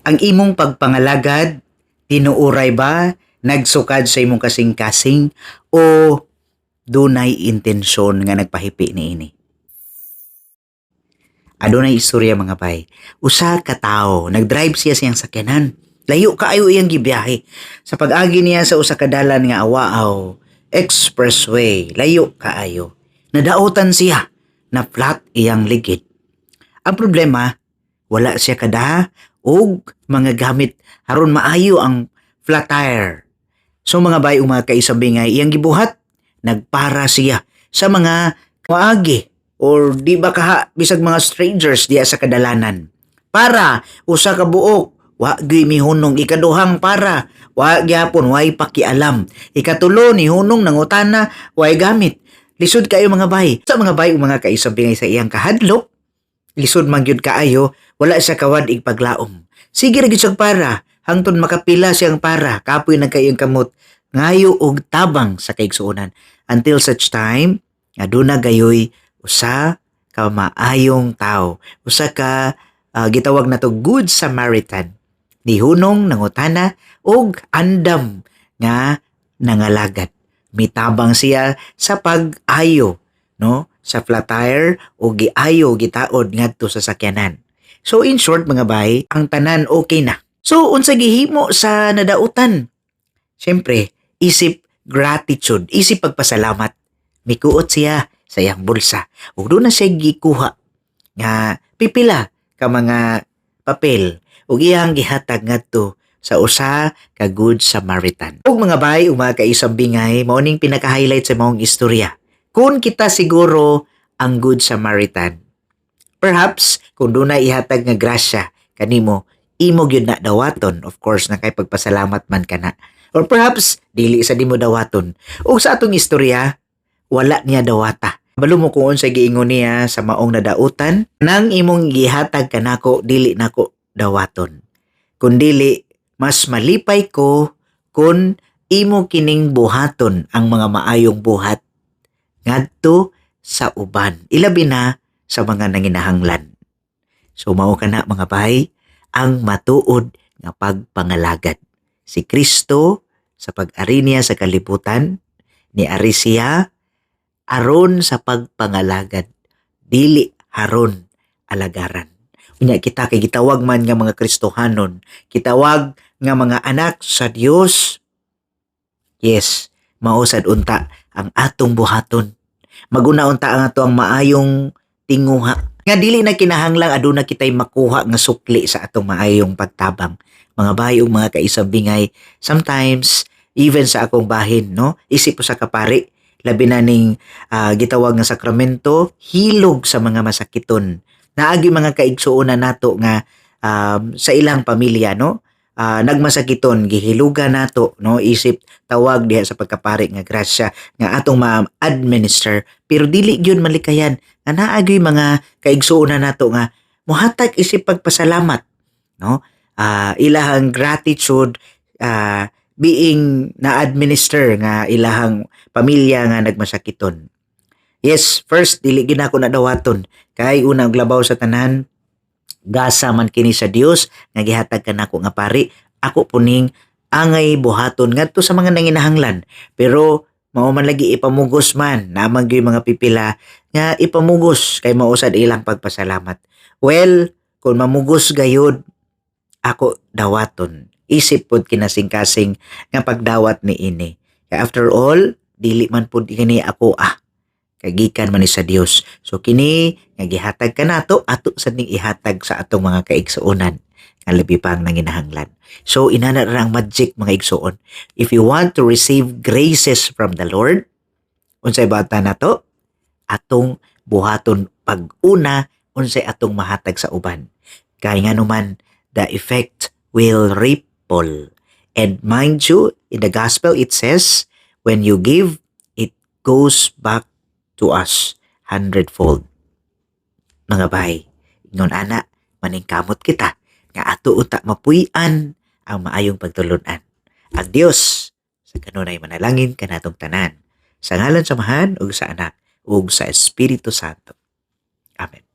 Ang imong pagpangalagad, tinuuray ba, nagsukad sa imong kasing-kasing, o dunay intensyon nga nagpahipi niini? Adunay istorya mga bay. Usa ka tawo, nagdrive siya siyang sakyanan. Layo kaayo iyang gibiyahe. Sa pag-agi niya sa usa ka dalan nga awaaw, expressway, layo kaayo. Nadaotan siya na flat iyang ligid. Ang problema, wala siya kada og mga gamit aron maayo ang flat tire. So mga bay mga kaisabingay iyang gibuhat, nagpara siya sa mga kaagi or di ba kaha bisag mga strangers diya sa kadalanan. Para usa ka buok, wa gyud mihunong ikaduhang para, wa gyapon way pakialam. Ikatulo ni hunong nangutana, way gamit. Lisod kayo mga bay. Sa mga bay mga kaisabingay sa iyang kahadlok, lisod man gyud kaayo, wala siya kawad ig paglaom. Sige ra gyud siyang para, hangtod makapila siyang para, kapoy na kayong kamot, ngayo og tabang sa kaigsuonan. Until such time, aduna gayoy usa ka maayong tao, usa ka gitawag na to good Samaritan. Nihunong nangutana og andam nga nangalagad. Mitabang siya sa pag-ayo, no? Sa flat tire o giayo gitaod ngadto sa sakyanan. So in short mga bay, ang tanan okay na. So unsa gihimo sa nadautan? Siyempre, isip gratitude, isip pagpasalamat. Mikuot siya sa iyang bulsa. Ug doon na siya gikuha nga pipila ka mga papel ug iyang gihatag ngadto sa usa ka good Samaritan. Ug mga bay, mga kaisambingay, mao ning pinaka-highlight sa maong istorya. Kung kita siguro ang good Samaritan, perhaps kung doon na ihatag nga grasya kanimo, imo gyud na dawaton, of course na kay pagpasalamat man kana. Or perhaps dili sa dimo dawaton. Ug sa atong istorya, wala niya dawata. Balo mo kung unsa giingon niya sa maong nadautan, nang imong gihatag kanako dili nako dawaton. Kun dili mas malipay ko kun imo kining buhaton ang mga maayong buhat ngadto sa uban, ilabi na sa mga nanginahanglan. So mao kana mga bay ang matuod nga pagpangalagad. Si Kristo sa pag-ari niya sa kalibutan, ni ari siya aron sa pagpangalagad, dili haron alagaran. Unya kita kay gitawag man nga mga Kristohanon, kitawag nga mga anak sa Dios. Yes, mausad unta ang atong buhaton. Maguna unta ang ato ang maayong tinguha. Nga dili na kinahanglang aduna kitay makuha nga sukli sa atong maayong pagtabang. Mga bayong mga kaisabingay, sometimes even sa akong bahin, no? Isip ko sa kapari, labi na ning gitawag nga sakramento, hilog sa mga masakiton. Naagi mga kaigsuonan nato nga sa ilang pamilya, no? Nagmasakiton, gihilugan nato, no? Isip tawag diha sa pagkapari nga grasya nga atong ma-administer, pero dili gyud malikayan nga naagi mga kaigsuonan nato nga mohatag isip pagpasalamat, no? Ilahang gratitude being na-administer nga ilahang pamilya nga nagmasakiton. Yes, first, dili ginako na dawaton. Kay unang glabaw sa tanan, gasa man kini sa Dios nga gihatag kanako nga pari, ako puning angay buhaton ngadto sa mga nanginahanglan. Pero mao man lagi ipamugos man, namang gyud mga pipila nga ipamugos kay mausad ilang pagpasalamat. Well, kung mamugos gayud, ako dawaton. Isip pod kinasing-kasing nga pagdawat ni ini. Kaya after all, dili man pod kini ako kagikan man ni sa Dios. So kini nga gihatag kanato ato sad ning ihatag sa atong mga kaigsuonan nga labi pang nanginahanglan. So inana ra ang magic mga igsuon. If you want to receive graces from the Lord, unsay bata nato? Atong buhaton pag-una unsay atong mahatag sa uban. Kay nganuman the effect will ripple. And mind you, in the gospel it says, when you give, it goes back to us 100-fold. Mga bay, ingon ana, maningkamot kita, nga ato uta mapuy-an ang maayong pagtulunan. Ang Dios, sa kanunay manalangin kanatong tanan, sa ngalan sa Amahan ug sa Anak ug sa Espiritu Santo. Amen.